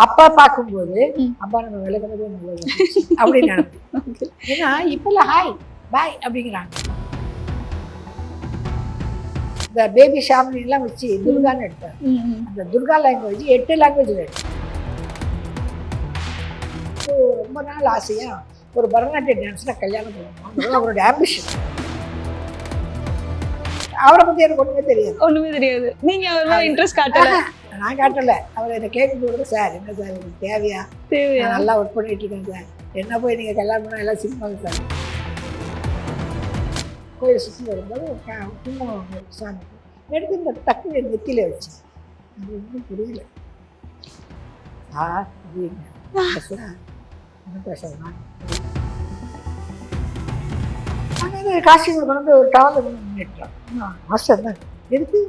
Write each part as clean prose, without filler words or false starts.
அப்பா பார்க்கும்போது அப்பா நம்ம விலகிறதே நல்லது அப்படின்னு நினைப்பேன். ஏன்னா இப்பெல்லாம் ஹாய் பாய் அப்படிங்கிறாங்க. இந்த பேபி ஷாமினிலாம் வச்சு துர்கான்னு எடுத்தார். அந்த துர்கா லாங்குவேஜ் 8 லாங்குவேஜில் எடுத்தார். ரொம்ப நாள் ஆசையா ஒரு பரதநாட்டிய டான்ஸில் கல்யாணம் பண்ணணும், அவரோட ஆம்பிஷன். அவரை பற்றி எனக்கு ஒன்றுமே தெரியாது. நீங்கள் அவர் இன்ட்ரெஸ்ட் காட்டல? நான் காட்டலை. அவர் என்னை கேட்கும்போது, சார் என்ன சார் எனக்கு தேவையா, நான் நல்லா ஒர்க் பண்ணிட்டு இருக்கேன் சார், என்ன போய் நீங்கள் கல்யாணம் பண்ணால் எல்லாம் சினிமாவில் சார். கோயில் சுற்றி வரும்போது குங்குமம் சாமி எடுத்து இந்த டக்கு நெத்தியில் வச்சு அது ஒன்றும் புரியல. அப்படின்னு என்ன பேசுறேன். ஆனால் காஸ்டியூம் கொண்டு ஒரு டவல் பண்ணிட்டோம். மாஸ்டர் தான் எதுக்கு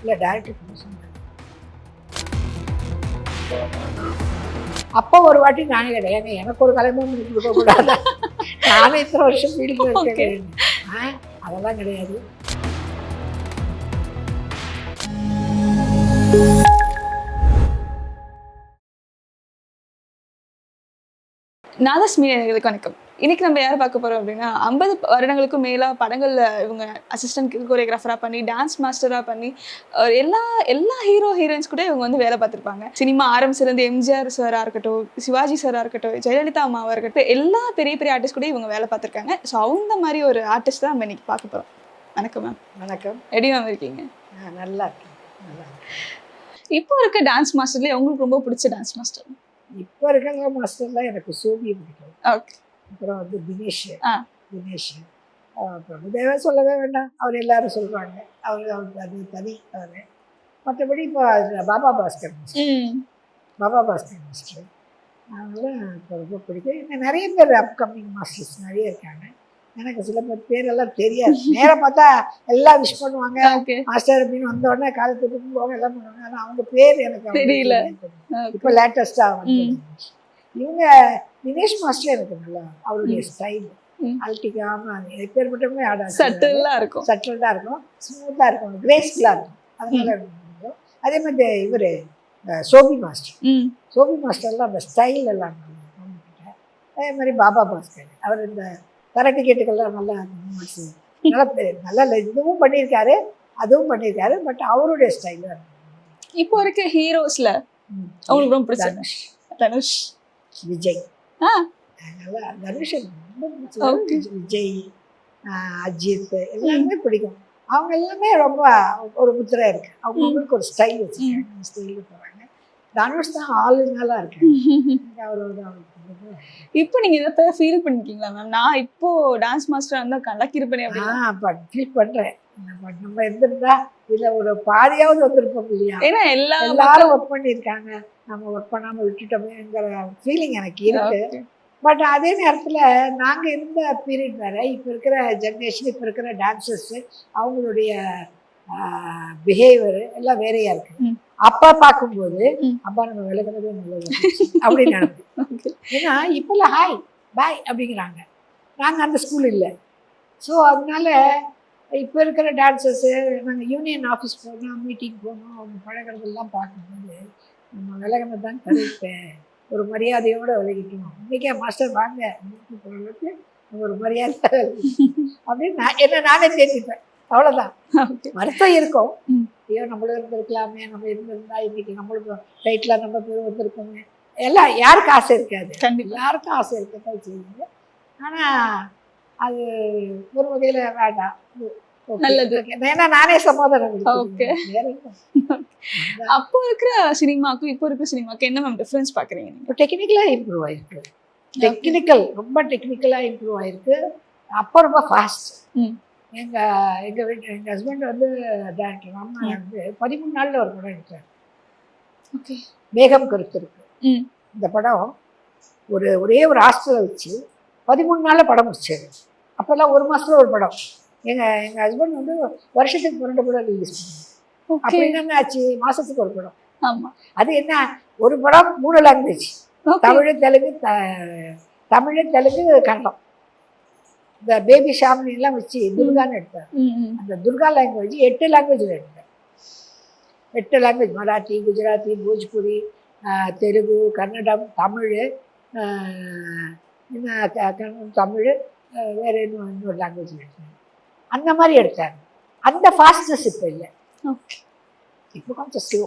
இல்லை டேரக்டர் பண்ண சொன்னாங்க. அப்போ ஒரு வாட்டி நானே கிடையாது, எனக்கு ஒரு கலைமும் கொடுக்கக்கூடாது, நானே இத்தனை வருஷம் ஃபீல்டில் இருக்கேன், அதெல்லாம் கிடையாது. நாதஸ்மி நேயர்களுக்கு வணக்கம். இன்னைக்கு நம்ம யாரை பார்க்க போறோம் அப்படின்னா, 50 வருடங்களுக்கும் மேலா படங்கள்ல இவங்க அசிஸ்டன்ட் கோரியோகிராஃபரா பண்ணி, டான்ஸ் மாஸ்டரா பண்ணி, எல்லா ஹீரோ ஹீரோயின்ஸ் கூட இவங்க வந்து வேலை பார்த்துருப்பாங்க. சினிமா ஆரம்பிச்சிருந்து எம்ஜிஆர் சாரா இருக்கட்டும், சிவாஜி சாரா இருக்கட்டும், ஜெயலலிதா அம்மாவா இருக்கட்டும், எல்லா பெரிய பெரிய ஆர்டிஸ்ட் கூட இவங்க வேலை பார்த்துருக்காங்க. ஸோ அவங்க மாதிரி ஒரு ஆர்டிஸ்ட் தான் நம்ம இன்னைக்கு பார்க்க போறோம். வணக்கம் மேம். வணக்கம். எப்படி மேம் இருக்கீங்க? நல்லா இருக்கேன். நல்லா இப்போ இருக்க டான்ஸ் மாஸ்டர்லேயே உங்களுக்கு ரொம்ப பிடிச்ச டான்ஸ் மாஸ்டர்? இப்போ இருக்கிற மாஸ்டர்லாம் எனக்கு சோபி பிடிக்கும். ஓகே. அப்புறம் வந்து தினேஷ். அப்புறம் தேவை சொல்லவே வேண்டாம், அவர் எல்லாரும் சொல்கிறாங்க, அவருக்கு அது தனி. அவர் மற்றபடி இப்போ பாபா பாஸ்கர் மாஸ்டர் அதெல்லாம் இப்போ ரொம்ப பிடிக்கும். இன்னும் நிறைய பேர் அப்கமிங் மாஸ்டர்ஸ் நிறைய இருக்காங்க. எனக்கு சில பேரெல்லாம் தெரியாது. நேராக பார்த்தா எல்லாம் விஷ் பண்ணுவாங்க மாஸ்டர் அப்படின்னு வந்த உடனே காலத்துக்கு போவாங்க, எல்லாம் பண்ணுவாங்க. ஆனால் அவங்க பேர் எனக்கு தெரியல. இப்போ லேட்டஸ்டாக வந்து இவங்க தினேஷ் மாஸ்டர் எனக்கு நல்லா, அவருடைய ஸ்டைல் அல்டிக்காமல் எப்பேற்பட்டவங்க ஆட சட்டிலாக இருக்கும், சட்டில்டாக இருக்கும், ஸ்மூத்தாக இருக்கும், கிரேஸ்ஃபுல்லாக இருக்கும். அதனால இருக்கும். அதே மாதிரி இவர் சோபி மாஸ்டர்லாம் அந்த ஸ்டைல் எல்லாம் நல்லா. அதே மாதிரி பாபா பாஸ்கர் அவர் இந்த தர டிக்கெட்டுக்கெல்லாம் நல்லா நல்லா இதுவும் பண்ணியிருக்காரு, அதுவும் பண்ணியிருக்காரு. பட் அவருடைய ஸ்டைல் தான். இப்போ இருக்க ஹீரோஸ்ல அவங்களுக்கு ரொம்ப பிடிச்ச தனுஷ், விஜய். நல்லா தனுஷ் ரொம்ப பிடிச்சது. விஜய், அஜித் எல்லாமே பிடிக்கும். அவங்க எல்லாமே ரொம்ப ஒரு முத்திரை இருக்கு. அவங்களுக்கு ஒரு ஸ்டைல் வச்சுருக்காங்க, ஸ்டைலில் போகிறாங்க. தனுஷ் தான் ஆளுங்களாக இருக்கு. அவரோட இப்போ நீங்க இதை ஃபீல் பண்ணிருக்கீங்களா மேம்? நான் இப்போ டான்ஸ் மாஸ்டரா இருந்தா கலக்கிருப்பேனே அப்படின்னு ஃபீல் பண்றேன். நம்ம இருந்திருந்தா இதுல ஒரு பாதியாவது வந்திருப்போம் இல்லையா? ஏன்னா எல்லாரும் ஒர்க் பண்ணியிருக்காங்க, நம்ம ஒர்க் பண்ணாம விட்டுட்டோமேங்கிற ஃபீலிங் எனக்கு இருக்கு. பட் அதே நேரத்தில் நாங்கள் இருந்த பீரியட் வேற, இப்போ இருக்கிற ஜென்ரேஷன், இப்போ இருக்கிற டான்சர்ஸ் அவங்களுடைய பிஹேவியர் எல்லாம் வேறையா இருக்கு. அப்பா பார்க்கும்போது அப்பா நம்ம விலகிறதே நல்லது அப்படின்னு நினைப்பேன். ஏன்னா இப்பெல்லாம் ஹாய் பாய் அப்படிங்கிறாங்க, நாங்கள் அந்த ஸ்கூல் இல்லை. ஸோ அதனால இப்போ இருக்கிற டான்சர்ஸு நாங்கள் யூனியன் ஆஃபீஸ் போனோம், மீட்டிங் போனோம், அவங்க பழகிறதெல்லாம் பார்க்கும்போது நம்ம விலகினது தான் கரெக்டு, ஒரு மரியாதையோடு விலகிட்டோம். இன்றைக்கே மாஸ்டர் வாங்க அப்படின்னு போகிறதுக்கு ஒரு மரியாதை அப்படின்னு நானே தெரிஞ்சுப்பேன். அவ்வளோதான். வருத்தம் இருக்கும், ஐயோ நம்மளும் இருந்திருக்கலாமே, நம்ம இருந்திருந்தா இன்னைக்கு நம்மளுக்கு ரைட்டில் நம்ம பேர் வந்திருக்கோமே, எல்லாம் யாருக்கு ஆசை இருக்காது, எல்லாருக்கும் ஆசை இருக்கத்தான் செய்யுங்க. ஆனால் அது ஒரு வகையில் வேண்டாம், நல்லது. ஏன்னா நானே சமாதானம். அப்போ இருக்கிற சினிமாக்கும் இப்போ இருக்கிற சினிமாக்கும் என்ன மேம் டிஃப்ரென்ஸ் பார்க்குறீங்க? இப்போ டெக்னிக்கலாக இம்ப்ரூவ் ஆகிருக்கு. ரொம்ப டெக்னிக்கலாக இம்ப்ரூவ் ஆகிருக்கு. அப்போ ரொம்ப ஃபாஸ்ட். எங்கள் ஹஸ்பண்ட் வந்து டேரக்டர் அம்மா வந்து 13 நாளில் ஒரு படம் எடுத்தார். ஓகே. மேகம் கருத்து இருக்கு. இந்த படம் ஒரே ஒரு ஹாஸ்டலை வச்சு 13 நாளில் படம் முடிச்சாரு. அப்போல்லாம் ஒரு மாதத்தில் ஒரு படம். எங்கள் ஹஸ்பண்ட் வந்து வருஷத்துக்கு 2 படம் ரிலீஸ் பண்ணுவாங்க. அப்போ என்னென்ன ஆச்சு, மாதத்துக்கு ஒரு படம். ஆமாம். அது என்ன, ஒரு படம் 3 லாங்குவேஜ், தமிழ் தெலுங்கு கன்னடம். இந்த பேபி ஷாமினிலாம் வச்சு துர்கான்னு எடுத்தார். அந்த துர்கா லாங்குவேஜ் 8 லாங்குவேஜில் எடுத்தார். 8 லாங்குவேஜ், மராத்தி, குஜராத்தி, போஜ்புரி, தெலுங்கு, கன்னடம், தமிழ், கன்னடம், தமிழ், வேறு இன்னொரு லாங்குவேஜ் எடுத்தார். அந்த மாதிரி எடுத்தார். அந்த ஃபாஸ்ட்னஸ் இப்போ இல்லை. ஓகே. இப்போ கொஞ்சம் ஸ்லோ.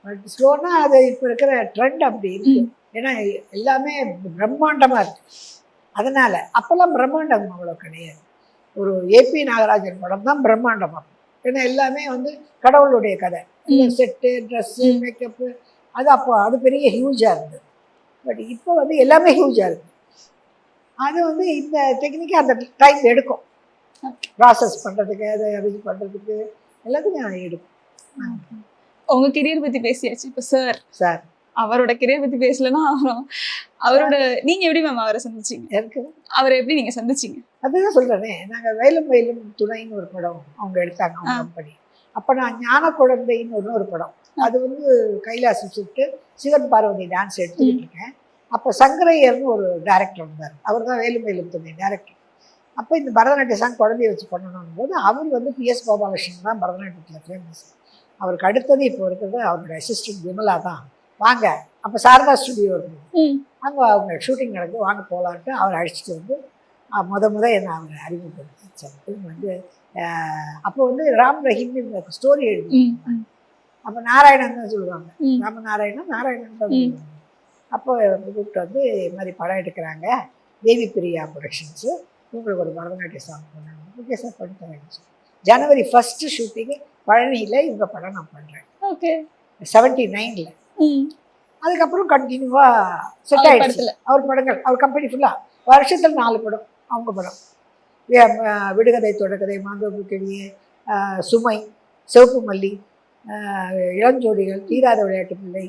பட் ஸ்லோனா அது இப்போ இருக்கிற ட்ரெண்ட் அப்படி இருக்குது. ஏன்னா எல்லாமே பிரம்மாண்டமாக இருக்குது. அதனால் அப்போல்லாம் பிரம்மாண்டம் அவ்வளோ கிடையாது. ஒரு ஏபி நாகராஜன் படம் தான் பிரம்மாண்டமாக. ஏன்னா எல்லாமே கடவுளுடைய கதை. செட்டு, ட்ரெஸ்ஸு, மேக்கப்பு, அது அப்போ அது பெரிய ஹியூஜாக இருந்தது. பட் இப்போ எல்லாமே ஹியூஜாக இருக்குது. அது இந்த டெக்னிக்கை அந்த டைம் எடுக்கும். ப்ராசஸ் பண்ணுறதுக்கு, அதை அரேஞ்ச் பண்ணுறதுக்கு எல்லாத்துக்கும் எடுக்கும். உங்க கெரியர் பற்றி பேசியாச்சு. இப்போ சார் அவரோட கெரியர் பற்றி பேசலன்னா அவரோட நீங்கள் எப்படி மேம் அவரை சந்திச்சிங்க? எனக்கு அவரை எப்படி நீங்கள் சந்திச்சிங்க? அதுதான் சொல்கிறேனே, நாங்கள் வயலும் வயலும் துணைன்னு ஒரு படம் அவங்க எடுத்தாங்க அவங்க கம்பெனி. அப்போ நான் ஞான குழந்தைன்னு ஒரு படம், அது கைலாசம் சுட்டு சிவன் பார்வதி டான்ஸ் எடுத்துக்கிட்டு இருக்கேன். அப்போ சங்கரையர்னு ஒரு டைரக்டர் இருந்தார். அவர் தான் வேலும் வயலும் துணை டைரக்டர். அப்போ இந்த பரதநாட்டிய சாங் குழந்தைய வச்சு பண்ணணும் போது அவர் பிஎஸ் கோபாலகிருஷ்ணன் தான் பரதநாட்டியத்தில் ஃபேமஸ். அவருக்கு அடுத்தது இப்போ இருக்கிறது அவருடைய அசிஸ்டன்ட் விமலா தான். வாங்க, அப்போ சாரதா ஸ்டுடியோ இருந்தது, அங்கே அவங்க ஷூட்டிங் நடக்குது, வாங்க போகலான்ட்டு அவர் அழைச்சிட்டு முத என்னை அவர் அறிமுகப்படுத்தி. அப்போ ராம் ரஹீம் ஸ்டோரி எழுதி, அப்போ நாராயணன் தான் சொல்லுவாங்க, ராமநாராயணன் நாராயணன் தான் சொல்லுவாங்க. அப்போ கூப்பிட்டு இது மாதிரி படம் எடுக்கிறாங்க, தேவி பிரியா ப்ரொடக்ஷன்ஸு, உங்களுக்கு ஒரு பரதநாட்டிய சாங் பண்ணாங்க. ஓகே சார், பண்ணித்தரேன். ஜனவரி 1 ஷூட்டிங்கு பழனியில் இவங்க படம் நான் பண்ணுறேன். ஓகே. 79ல். அதுக்கப்புறம் கண்டினியூவாக செட் ஆகிடுச்சு அவர் படங்கள். அவர் கம்பெனி ஃபுல்லாக வருஷத்தில் 4 படம் அவங்க படம். விடுகதை, தொடக்கதை, மாந்தோப்பு கிளியே, சுமை, சிவப்பு மல்லி, இளஞ்சோடிகள், தீராத விளையாட்டு பிள்ளை,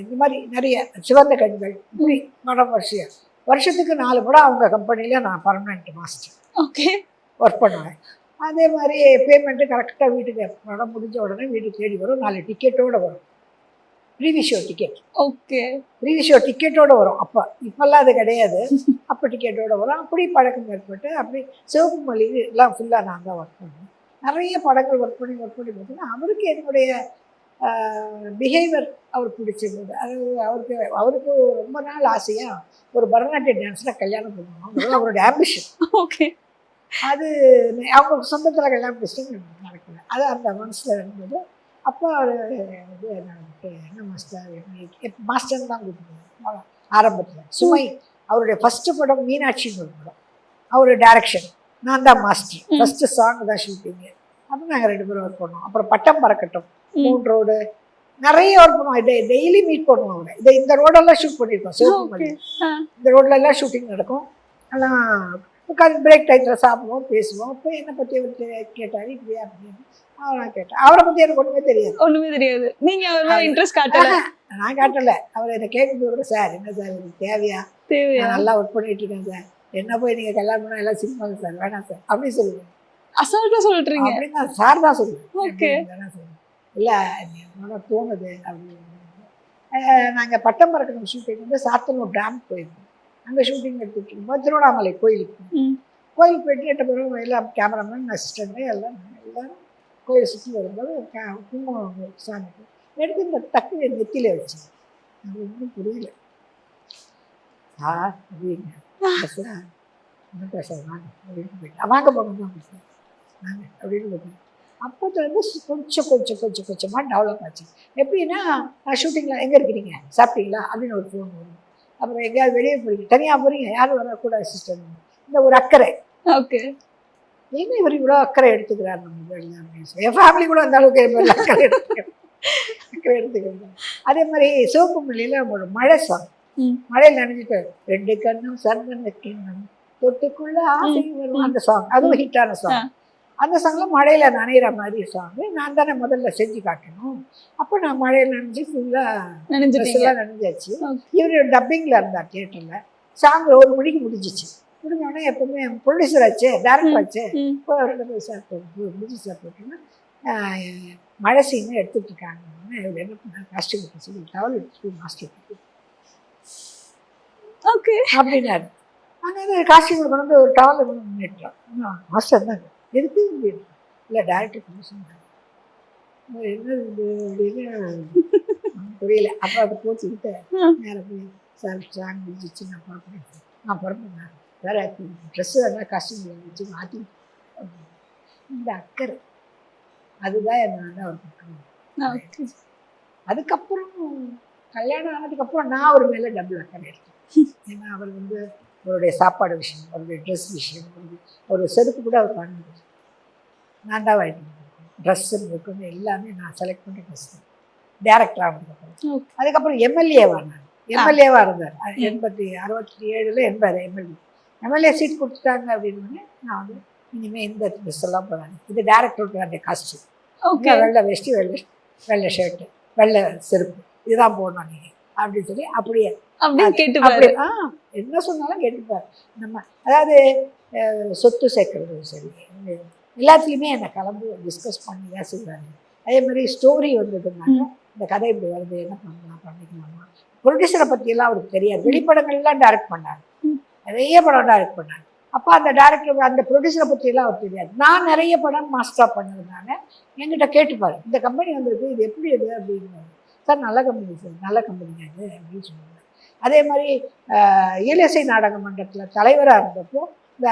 இந்த மாதிரி நிறைய, சிவந்த கண்கள், இப்படி படம் வருஷத்துக்கு 4 படம் அவங்க கம்பெனியில் நான் பர்மனெண்ட் மாஸ்டர். ஓகே. ஒர்க் பண்ணுவேன். அதே மாதிரி பேமெண்ட்டு கரெக்டாக வீட்டுக்கு படம் முடிஞ்ச உடனே வீட்டுக்கு தேடி வரும். 4 டிக்கெட்டோடு வரும், preview show ticket. Okay. Preview show டிக்கெட்டோடு வரும். இப்போல்லாம் அது கிடையாது. அப்போ டிக்கெட்டோடு வரும். அப்படி பழக்கம் ஏற்பட்டு அப்படி சிவப்பு மல்லி எல்லாம் ஃபுல்லாக நான் தான் ஒர்க் பண்ணேன். நிறைய படங்கள் ஒர்க் பண்ணி பார்த்தீங்கன்னா அவருக்கு என்னுடைய பிஹேவியர் அவருக்கு பிடிச்சிருந்தது. அது அவருக்கு ரொம்ப நாள் ஆசையாக ஒரு பரதநாட்டிய டான்ஸில் கல்யாணம் பண்ணணும், அவருடைய ஆம்பிஷன். ஓகே. அது அவங்க சொந்தத்தில் கல்யாணம் பிடிச்சிட்டு நடக்கல. அது அந்த மனசில் இருந்தது. அப்போ அவர் என்ன மாஸ்டர் தான் கூப்பிடுவாங்க ஆரம்பத்தில். சுமை அவருடைய ஃபஸ்ட்டு படம் மீனாட்சின்னு ஒரு படம், அவர் டைரக்ஷன், நான் தான் மாஸ்டர். ஃபஸ்ட்டு சாங் தான் ஷூட்டிங்கு. அப்போ நாங்கள் 2 பேரும் ஒர்க் பண்ணோம். அப்புறம் பட்டம் பறக்கட்டும், 3 ரோடு, நிறைய ஒர்க் பண்ணுவோம். டெய்லி மீட் பண்ணுவோம். அவரை இந்த ரோடெல்லாம் ஷூட் பண்ணியிருக்கோம். சிவப்பு இந்த ரோட்லெல்லாம் ஷூட்டிங் நடக்கும். ஆனால் உட்காந்து பிரேக் டைத்தில் சாப்பிடுவோம், பேசுவோம். அப்போ என்னை பற்றி அவர் கேட்டார், இப்படியா அப்படின்னு. நான் கேட்டேன். அவரை பற்றி எனக்கு ஒன்றுமே தெரியாது. நீங்கள் அவர் இன்ட்ரெஸ்ட் காட்டல? நான் காட்டலை. அவர் என்னை கேட்கும்போது, சார் என்ன சார் எனக்கு தேவையா, நல்லா ஒர்க் பண்ணிட்டு இருக்கேன் சார், என்ன போய் நீங்கள் கல்யாணம் பண்ணால் எல்லாம் சினிமாங்க சார், வேணாம் சார் அப்படி சொல்லுவேன். அசால்ட்டாக சொல்லிட்டுருங்க அப்படின்னா சார் தான் சொல்லுவேன். ஓகே. வேணாம் சார், இல்லை என்னோட தோணுது அப்படின்னு. நாங்கள் பட்டம் பறக்கணும் ஷூட்டிங் சாத்தனூர் டேம் போயிருந்தோம். அங்கே ஷூட்டிங் எடுத்துகிட்டு இருக்கும்போது திருவண்ணாமலை கோயிலுக்கு போயிட்டு 8 பேரும் எல்லாம் கேமராமேன், அசிஸ்டண்ட்டு எல்லாம் கோயில் சுற்றி வரும்போது குங்குமம் சாமிக்கு எடுத்து இந்த டக்கு நெத்தியில் வச்சு, அது ஒன்றும் புரியல. அப்படிங்க சார் என்ன பேச வாங்க அப்படின்னு போயிட்டு, வாங்க போகணும் தான் வாங்க அப்படின்னு போயிட்டேன். அப்போ கொஞ்சமாக டெவலப் ஆச்சு. எப்படின்னா ஷூட்டிங்கில் எங்கே இருக்கிறீங்க, சாப்பிட்டீங்களா அப்படின்னு ஒரு ஃபோன் வரும். அப்புறம் எங்கேயாவது வெளியே போகிறீங்க, தனியாக போகிறீங்க, யாரும் வரக்கூட அசிஸ்டன்ட், இந்த ஒரு அக்கறை. ஓகே. ஏன்னா இவர் இவ்வளோ அக்கறை எடுத்துக்கிறார் நம்ம அப்படின்னு சொல்லி என் ஃபேமிலி கூட அந்த அளவுக்கு அக்கறை எடுத்துக்கிறாங்க. அதே மாதிரி சிவப்பு மல்லியில் நம்மளோட மழை சாங், மழையில் நினைஞ்சிட்டு 2 கண்ணும் சந்தன கிண்ணம் தொட்டுக்குள்ள ஆசை வரும் அந்த சாங், அதுவும் ஹிட்டான சாங். அந்த சாங்கில் மழையில் நனைகிற மாதிரி சாங்கு நான் தானே முதல்ல செஞ்சு காட்டணும். அப்போ நான் மழையில் நனைஞ்சி ஃபுல்லாக நனைஞ்சாச்சு. இவர் டப்பிங்கில் இருந்தார் தியேட்டரில். சாங் 1 மணிக்கு முடிஞ்சிச்சு. முடிஞ்சோடனே எப்பவுமே ப்ரொடியூசர் ஆச்சு, டேரக்டர் ஆச்சு, இப்போ சார் முடிஞ்சு சார் போட்டோன்னா மழை சீனை எடுத்துகிட்டு இருக்காங்க. இவர் என்ன பண்ணார், காஸ்டியூம் சொல்லி டவல் எடுத்துட்டு மாஸ்டர் ஓகே அப்படின்னாரு. ஆனால் காஸ்டியூம் கொண்டு ஒரு டவல் பண்ணிட்டுறோம். மாஸ்டர் தான் எதுக்கு இல்லை டேரக்டர் பண்ண சொன்னாங்க. என்னது இது அப்படின்னு புரியல. அப்போ அதை போச்சுக்கிட்டு நேராக போய் சார் ஸ்ட்ராங் முடிஞ்சிச்சு, நான் புறப்பேன் வேறு ட்ரெஸ்ஸு வேணா காஸ்டியூம் வச்சு மாற்றி. இந்த அக்கறை அதுதான் என்னை வந்து அவர் பக்கம். அதுக்கப்புறம் கல்யாணம் ஆனதுக்கப்புறம் நான் அவர் மேலே டபுள் அக்கறை எடுத்தேன். ஏன்னா அவர் வந்து அவருடைய சாப்பாடு விஷயம், அவருடைய ட்ரெஸ் விஷயம், ஒரு செருப்பு கூட அவர் வாங்கினது நான் தான் வாங்கிட்டு வந்தேன். ட்ரெஸ்ஸு இருக்குன்னு எல்லாமே நான் செலக்ட் பண்ண ட்ரெஸ் தான். டேரக்டர் ஆனதுக்கப்புறம் அதுக்கப்புறம் எம்எல்ஏவாக இருந்தார். 67 என்பார் எம்எல்ஏ சீட் கொடுத்துட்டாங்க அப்படின்னு நான் வந்து இனிமேல் இந்த ட்ரெஸ் எல்லாம் போகிறாங்க. இது டேரக்டருக்கு அந்த காஸ்டியூம், வெள்ளை வேஷ்டி, வெள்ளை ஷர்ட்டு, வெள்ளை செருப்பு, இதுதான் போடணும் நீங்கள் அப்படின்னு சொல்லி அப்படியே என்ன சொன்னாலும் கேட்டுப்பார். நம்ம அதாவது சொத்து சேர்க்கறது சரி, எல்லாத்துலேயுமே என்னை கலந்து டிஸ்கஸ் பண்ணி தான் செய்வாங்க. அதே மாதிரி ஸ்டோரி வந்ததுனால இந்த கதை இப்படி வருது, என்ன பண்ணலாம், பண்ணிக்கலாமா. ப்ரொடியூசரை பற்றியெல்லாம் அவருக்கு தெரியாது. வெளிப்படங்கள்லாம் டைரக்ட் பண்ணார், நிறைய படம் டைரக்ட் பண்ணார். அப்போ அந்த டேரக்டர் அந்த ப்ரொடியூசரை பற்றியெல்லாம் அவர் தெரியாது. நான் நிறைய படம் மாஸ்டராக பண்ணதுனால என்கிட்ட கேட்டுப்பார், இந்த கம்பெனி வந்திருக்கு, இது எப்படி இது அப்படின்னு. சார் நல்ல கம்பெனி சார், நல்ல கம்பெனி அது அப்படின்னு சொல்லுவாங்க. அதே மாதிரி இயலிசை நாடக மன்றத்தில் தலைவராக இருந்தப்போ இந்த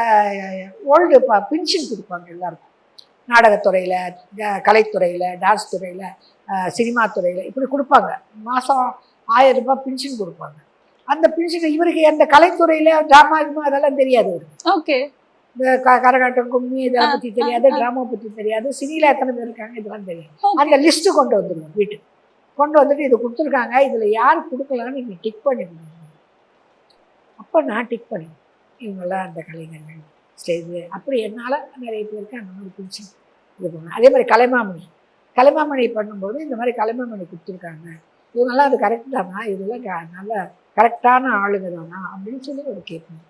ஓல்டு பென்ஷன் கொடுப்பாங்க எல்லாருக்கும். நாடகத்துறையில், கலைத்துறையில், டான்ஸ் துறையில், சினிமா துறையில் இப்படி கொடுப்பாங்க. மாதம் 1000 ரூபாய் பென்ஷன் கொடுப்பாங்க. அந்த பென்ஷன் இவருக்கு அந்த கலைத்துறையில் ட்ராமா இருக்குமோ அதெல்லாம் தெரியாது இவருக்கு. ஓகே, இந்த கரகாட்டம், கும்மி இதெல்லாம் பற்றி தெரியாது, ட்ராமா பற்றி தெரியாது, சினியில் எத்தனை பேர் இருக்காங்க இதெல்லாம் தெரியாது. அந்த லிஸ்ட்டு கொண்டு வந்துடுவோம் வீட்டுக்கு. கொண்டு வந்துட்டு இது கொடுத்துருக்காங்க, இதில் யார் கொடுக்கலான்னு நீங்கள் டிக் பண்ணி கொடுங்க. அப்போ நான் டிக் பண்ணி இவங்கெல்லாம் அந்த கலைஞர்கள் ஸ்டேஜ் அப்படி என்னால் நிறைய பேருக்கு அந்த மாதிரி பிடிச்சி இது பண்ணுவேன். அதே மாதிரி கலைமாமணி பண்ணும்போது இந்த மாதிரி கலைமாமணி கொடுத்துருக்காங்க, இவங்கெல்லாம் அது கரெக்ட் தானா, இதெல்லாம் நல்ல கரெக்டான ஆளுங்க தானா அப்படின்னு சொல்லி ஒரு கேட்பேன்.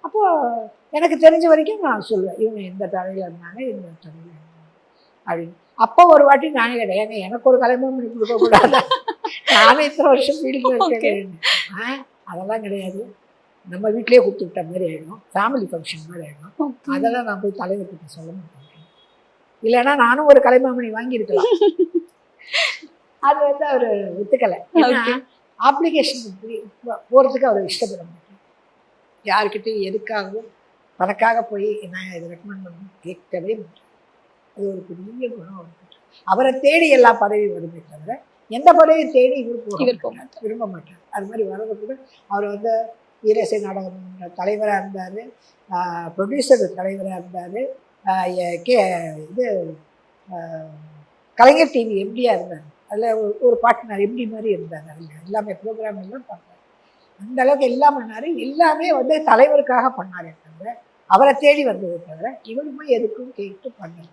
அப்போது எனக்கு தெரிஞ்ச வரைக்கும் நான் சொல்லுவேன், இவங்க எந்த தரையில் இருந்தாங்க, இந்த தரையில் இருந்தாங்க அப்படின்னு. அப்போ ஒரு வாட்டி நானே கிடையாது, எனக்கு ஒரு கலைமாமணி கொடுக்கக்கூடாது, நானே இத்தனை வருஷம் ஃபீல்டில் இருக்கேன். அதெல்லாம் கிடையாது, நம்ம வீட்டிலேயே கொடுத்துக்கிட்ட மாதிரி ஆகிடும், ஃபேமிலி ஃபங்க்ஷன் மாதிரி ஆகிடும். அதெல்லாம் நான் போய் தலைவர்கிட்ட சொல்ல மாட்டேன். இல்லைன்னா நானும் ஒரு கலைமாமணி வாங்கியிருக்கலாம். அது வந்து அவர் ஒத்துக்கலை. ஏன்னா அப்ளிகேஷன் போகிறதுக்கு அவர் இஷ்டப்பட மாட்டேன். யாருக்கிட்டையும் எதுக்காகவும் தனக்காக போய் நான் இதை ரெக்கமெண்ட் பண்ண கேட்கவே மாட்டேன். அது ஒரு பெரிய குணம் அவர்கிட்ட. அவரை தேடி எல்லா பதவியும் வருமே தவிர எந்த பதவியும் தேடி இவர் விரும்ப மாட்டார். அது மாதிரி வர்றது கூட அவர் வந்து ஈரசை நாடக தலைவராக இருந்தார், ப்ரொடியூசர் தலைவராக இருந்தார், இது கலைஞர் டிவி எம்டியாக இருந்தார். அதில் ஒரு பார்ட்னர் எம்டி மாதிரி இருந்தார். அதில் எல்லாமே ப்ரோக்ராம் எல்லாம் பண்ணார். அந்த அளவுக்கு எல்லாம் பண்ணார். எல்லாமே வந்து தலைவருக்காக பண்ணாரே தவிர அவரை தேடி வந்ததை தவிர இவருமே எதுக்கும் கேட்டு பண்ணல.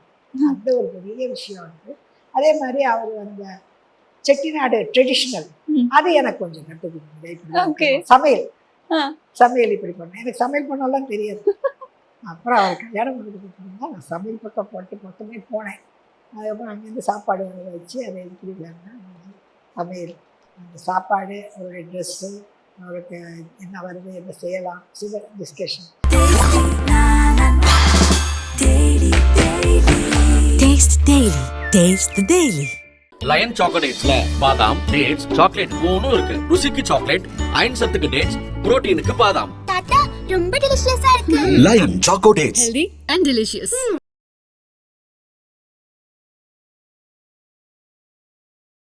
அந்த ஒரு பெரிய விஷயம் வந்து. அதே மாதிரி அவர் அந்த செட்டிநாடு ட்ரெடிஷ்னல் அது எனக்கு கொஞ்சம் கற்றுக்கிட்டு சமையல் இப்படி பண்ணேன். எனக்கு சமையல் பண்ணலாம் தெரியாது. அப்புறம் அவர் கல்யாணம் பண்ணதுக்கு அப்புறம் நான் சமையல் பக்கம் பக்கமே போனேன். அதுக்கப்புறம் அங்கேருந்து சாப்பாடு வச்சு அதை எடுத்துக்கலாம்னா சமையல், அந்த சாப்பாடு, அவருடைய ட்ரெஸ்ஸு, அவருக்கு என்ன வருது, என்ன செய்யலாம், சில டிஸ்கஷன். லயன் சாக்லேட்ஸ்ல பாதாம், டேட்ஸ், சாக்லேட் 3 இருக்கு. ருசிக்கு சாக்லேட், அயன் சத்துக்கு டேட்ஸ், புரோட்டீனுக்கு பாதாம். தாத்தா ரொம்ப டெலிஷியஸா இருக்கு. Lion Choco Dates. Healthy and delicious.